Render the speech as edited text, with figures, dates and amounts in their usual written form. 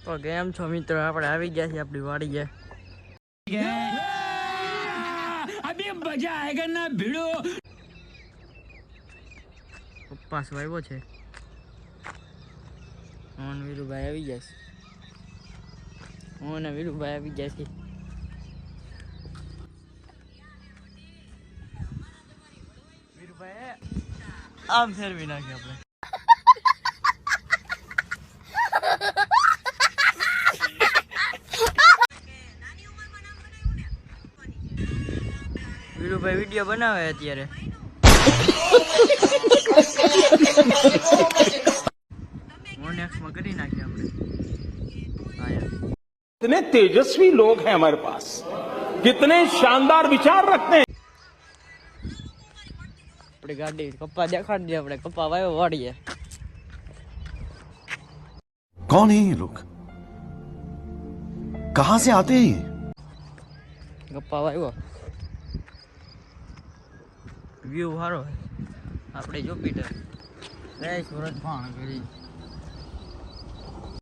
તો કેમ છો મિત્રો? આપણે આવી ગયા છીએ આપણી વાડીએ. અભી મજા આયેગા ના ભીડો. કપાસ વાવ્યો છે. હું ને વીરુભાઈ આવી ગયા છે. વીરુભાઈ આમ ફેરવી નાખી આપણે. વીરુભાઈ વિડીયો બનાવે અત્યારે. મોનેક્સમાં કરી નાખીએ આપણે. कितने तेजस्वी लोग हैं हमारे पास, कितने शानदार विचार रखते हैं. अपनी गाड़ी कप्पा देखाड़ दिया, अपने कप्पा वायो वाड़िए. कौन है ये लोग, कहां से आते हैं ये? कप्पा वायो व्यू हारो है. આપણે જોપીટર રે સુરત ફાણ કરી